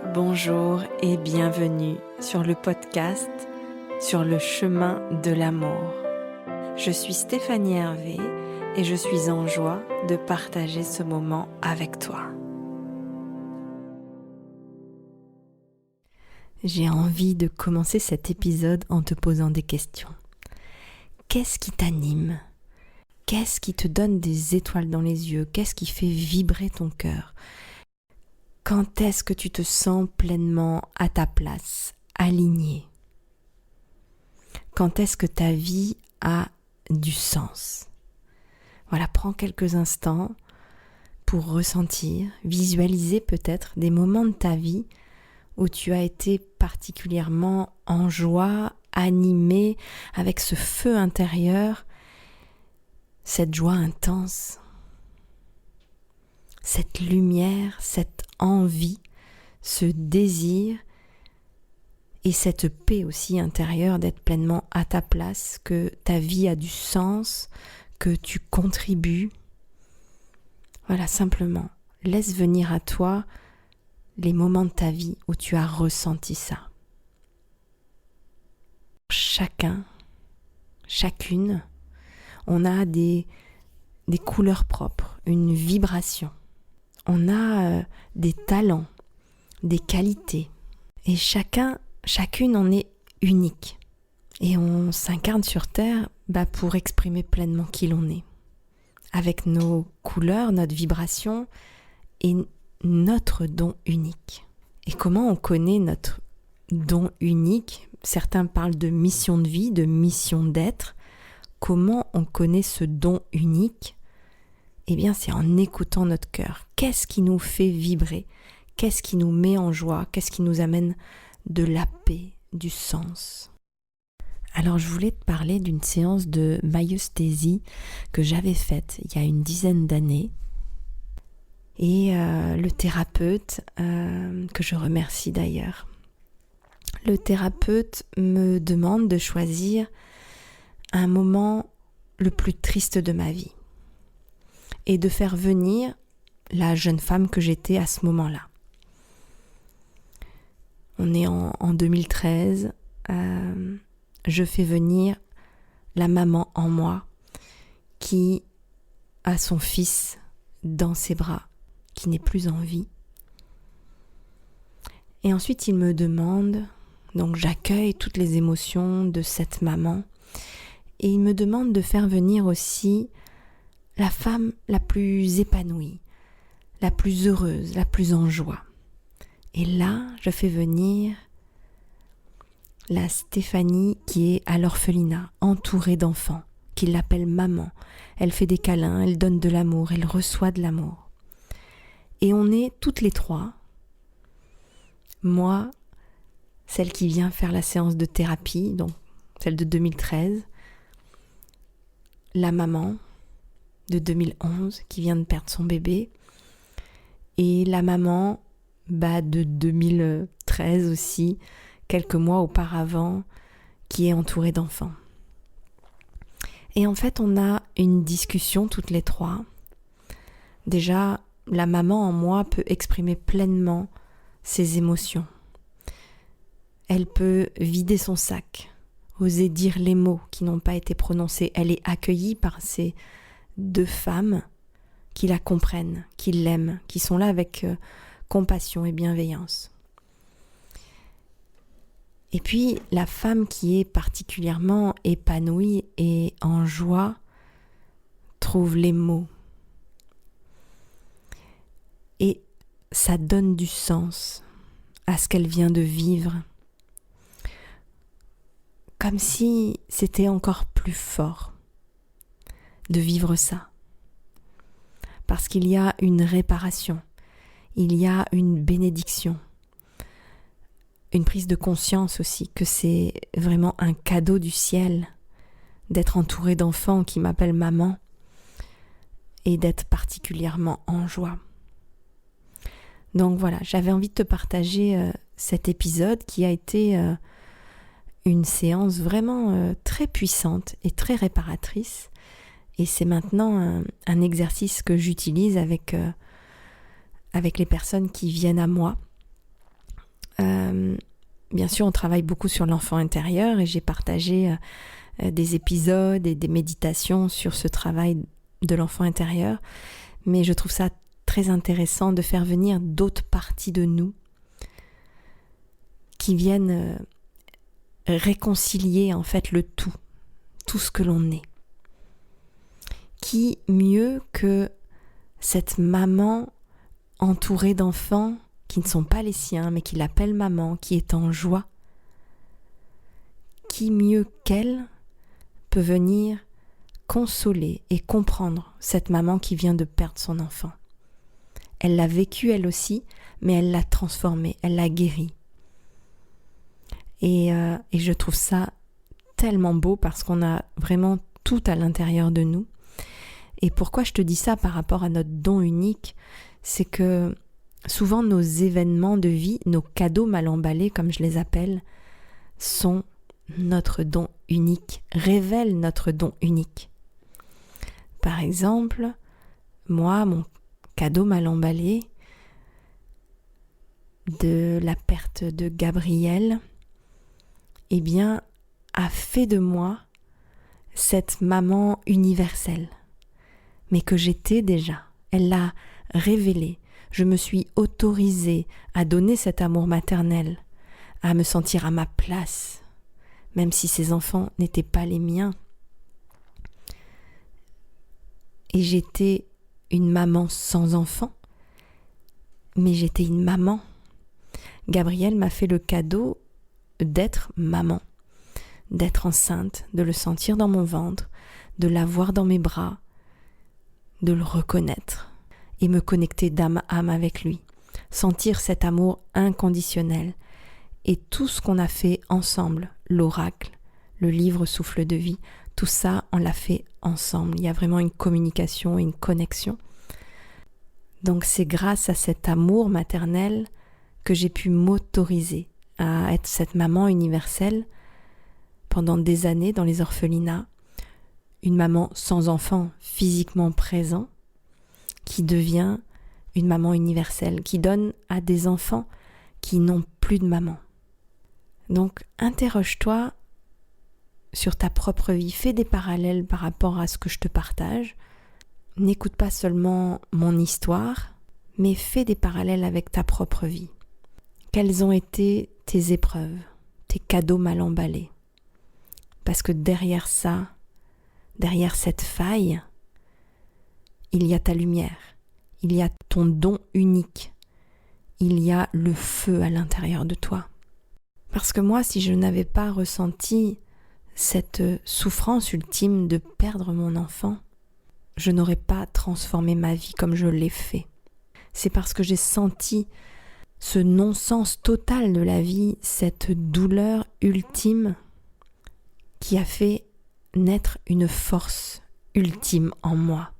Bonjour et bienvenue sur le podcast Sur le chemin de l'amour. Je suis Stéphanie Hervé et je suis en joie de partager ce moment avec toi. J'ai envie de commencer cet épisode en te posant des questions. Qu'est-ce qui t'anime ? Qu'est-ce qui te donne des étoiles dans les yeux ? Qu'est-ce qui fait vibrer ton cœur ? Quand est-ce que tu te sens pleinement à ta place, aligné ? Quand est-ce que ta vie a du sens ? Voilà, prends quelques instants pour ressentir, visualiser peut-être des moments de ta vie où tu as été particulièrement en joie, animé, avec ce feu intérieur, cette joie intense, cette lumière, cette envie, ce désir et cette paix aussi intérieure d'être pleinement à ta place, que ta vie a du sens, que tu contribues. Voilà, simplement, laisse venir à toi les moments de ta vie où tu as ressenti ça. Chacun, chacune, on a des couleurs propres, une vibration. On a des talents, des qualités. Et chacune en est unique. Et on s'incarne sur Terre pour exprimer pleinement qui l'on est. Avec nos couleurs, notre vibration et notre don unique. Et comment on connaît notre don unique ? Certains parlent de mission de vie, de mission d'être. Comment on connaît ce don unique ? Eh bien, c'est en écoutant notre cœur. Qu'est-ce qui nous fait vibrer ? Qu'est-ce qui nous met en joie ? Qu'est-ce qui nous amène de la paix, du sens ? Alors, je voulais te parler d'une séance de maïeusthésie que j'avais faite il y a une dizaine d'années. Et le thérapeute, que je remercie d'ailleurs, le thérapeute me demande de choisir un moment le plus triste de ma vie et de faire venir la jeune femme que j'étais à ce moment-là. On est en 2013, je fais venir la maman en moi qui a son fils dans ses bras, qui n'est plus en vie. Et ensuite il me demande, donc j'accueille toutes les émotions de cette maman, et il me demande de faire venir aussi la femme la plus épanouie, la plus heureuse, la plus en joie. Et là, je fais venir la Stéphanie qui est à l'orphelinat, entourée d'enfants, qui l'appelle maman. Elle fait des câlins, elle donne de l'amour, elle reçoit de l'amour. Et on est toutes les trois, moi, celle qui vient faire la séance de thérapie, donc celle de 2013, la maman de 2011 qui vient de perdre son bébé, et la maman de 2013 aussi, quelques mois auparavant, qui est entourée d'enfants. Et en fait, on a une discussion toutes les trois. Déjà, la maman en moi peut exprimer pleinement ses émotions. Elle peut vider son sac, oser dire les mots qui n'ont pas été prononcés. Elle est accueillie par ces deux femmes qui la comprennent, qui l'aiment, qui sont là avec compassion et bienveillance. Et puis, la femme qui est particulièrement épanouie et en joie trouve les mots. Et ça donne du sens à ce qu'elle vient de vivre. Comme si c'était encore plus fort de vivre ça. Parce qu'il y a une réparation, il y a une bénédiction, une prise de conscience aussi que c'est vraiment un cadeau du ciel d'être entouré d'enfants qui m'appellent maman et d'être particulièrement en joie. Donc voilà, j'avais envie de te partager cet épisode qui a été une séance vraiment très puissante et très réparatrice. Et c'est maintenant un exercice que j'utilise avec les personnes qui viennent à moi bien sûr, on travaille beaucoup sur l'enfant intérieur et j'ai partagé des épisodes et des méditations sur ce travail de l'enfant intérieur. Mais je trouve ça très intéressant de faire venir d'autres parties de nous qui viennent réconcilier en fait le tout ce que l'on est. Qui mieux que cette maman entourée d'enfants qui ne sont pas les siens, mais qui l'appellent maman, qui est en joie. Qui mieux qu'elle peut venir consoler et comprendre cette maman qui vient de perdre son enfant. Elle l'a vécu elle aussi, mais elle l'a transformé, elle l'a guéri. Et je trouve ça tellement beau parce qu'on a vraiment tout à l'intérieur de nous. Et pourquoi je te dis ça par rapport à notre don unique, c'est que souvent nos événements de vie, nos cadeaux mal emballés comme je les appelle, sont notre don unique, révèlent notre don unique. Par exemple, moi, mon cadeau mal emballé de la perte de Gabriel, eh bien, a fait de moi cette maman universelle, mais que j'étais déjà. Elle l'a révélé. Je me suis autorisée à donner cet amour maternel, à me sentir à ma place, même si ces enfants n'étaient pas les miens. Et j'étais une maman sans enfant, mais j'étais une maman. Gabriel m'a fait le cadeau d'être maman, d'être enceinte, de le sentir dans mon ventre, de l'avoir dans mes bras, de le reconnaître et me connecter d'âme à âme avec lui, sentir cet amour inconditionnel et tout ce qu'on a fait ensemble, l'oracle, le livre Souffle de vie, tout ça on l'a fait ensemble. Il y a vraiment une communication et une connexion. Donc c'est grâce à cet amour maternel que j'ai pu m'autoriser à être cette maman universelle pendant des années dans les orphelinats, une maman sans enfant physiquement présent qui devient une maman universelle, qui donne à des enfants qui n'ont plus de maman. Donc interroge-toi sur ta propre vie, fais des parallèles par rapport à ce que je te partage. N'écoute pas seulement mon histoire, mais fais des parallèles avec ta propre vie. Quelles ont été tes épreuves, tes cadeaux mal emballés? Parce que derrière ça, derrière cette faille, il y a ta lumière, il y a ton don unique, il y a le feu à l'intérieur de toi. Parce que moi, si je n'avais pas ressenti cette souffrance ultime de perdre mon enfant, je n'aurais pas transformé ma vie comme je l'ai fait. C'est parce que j'ai senti ce non-sens total de la vie, cette douleur ultime qui a fait naître une force ultime en moi,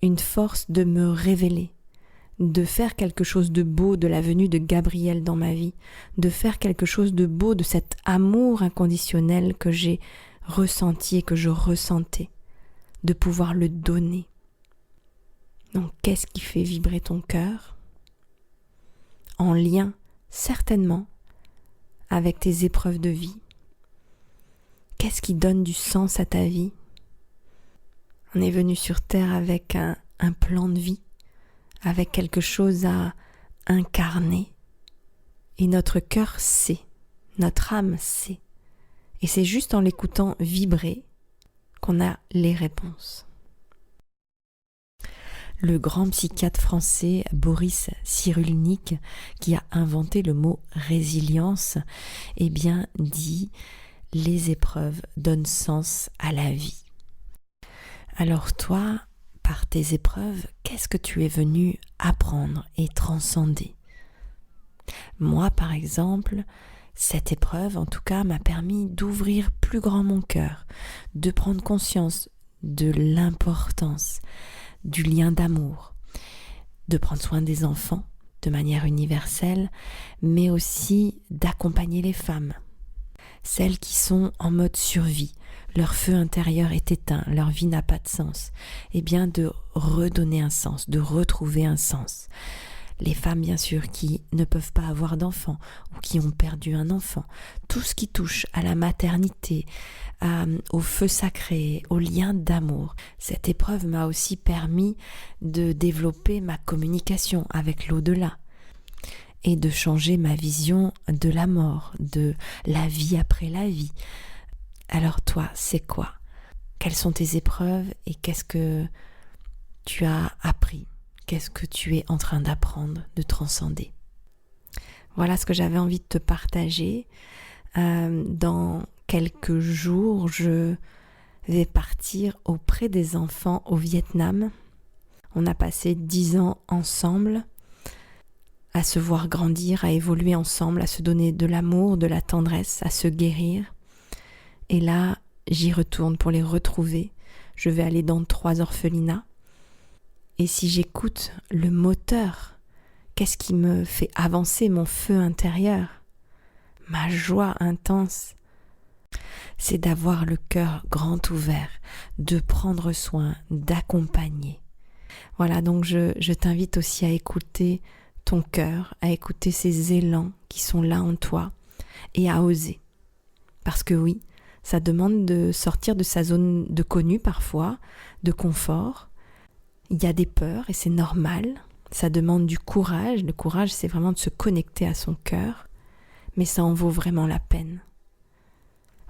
une force de me révéler, de faire quelque chose de beau de la venue de Gabriel dans ma vie, de faire quelque chose de beau de cet amour inconditionnel que j'ai ressenti et que je ressentais, de pouvoir le donner. Donc qu'est-ce qui fait vibrer ton cœur? En lien certainement avec tes épreuves de vie. Qu'est-ce qui donne du sens à ta vie? On est venu sur Terre avec un plan de vie, avec quelque chose à incarner. Et notre cœur sait, notre âme sait. Et c'est juste en l'écoutant vibrer qu'on a les réponses. Le grand psychiatre français Boris Cyrulnik, qui a inventé le mot résilience, eh bien dit « les épreuves donnent sens à la vie ». Alors toi, par tes épreuves, qu'est-ce que tu es venu apprendre et transcender? Moi, par exemple, cette épreuve, en tout cas, m'a permis d'ouvrir plus grand mon cœur, de prendre conscience de l'importance du lien d'amour, de prendre soin des enfants de manière universelle, mais aussi d'accompagner les femmes, celles qui sont en mode survie, leur feu intérieur est éteint, leur vie n'a pas de sens, et bien de redonner un sens, de retrouver un sens. les femmes bien sûr qui ne peuvent pas avoir d'enfants ou qui ont perdu un enfant, tout ce qui touche à la maternité, au feu sacré, au lien d'amour. Cette épreuve m'a aussi permis de développer ma communication avec l'au-delà et de changer ma vision de la mort, de la vie après la vie. Alors toi, c'est quoi? Quelles sont tes épreuves et qu'est-ce que tu as appris? Qu'est-ce que tu es en train d'apprendre, de transcender? Voilà ce que j'avais envie de te partager. Dans quelques jours, je vais partir auprès des enfants au Vietnam. On a passé 10 ans ensemble, à se voir grandir, à évoluer ensemble, à se donner de l'amour, de la tendresse, à se guérir. Et là, j'y retourne pour les retrouver. Je vais aller dans 3 orphelinats. Et si j'écoute le moteur, qu'est-ce qui me fait avancer mon feu intérieur? Ma joie intense, c'est d'avoir le cœur grand ouvert, de prendre soin, d'accompagner. Voilà, donc je t'invite aussi à écouter ton cœur, à écouter ces élans qui sont là en toi et à oser. Parce que oui, ça demande de sortir de sa zone de connu parfois, de confort. Il y a des peurs et c'est normal. Ça demande du courage. Le courage, c'est vraiment de se connecter à son cœur. Mais ça en vaut vraiment la peine.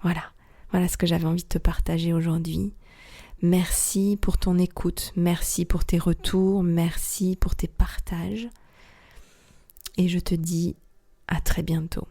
Voilà ce que j'avais envie de te partager aujourd'hui. Merci pour ton écoute, merci pour tes retours, merci pour tes partages. Et je te dis à très bientôt.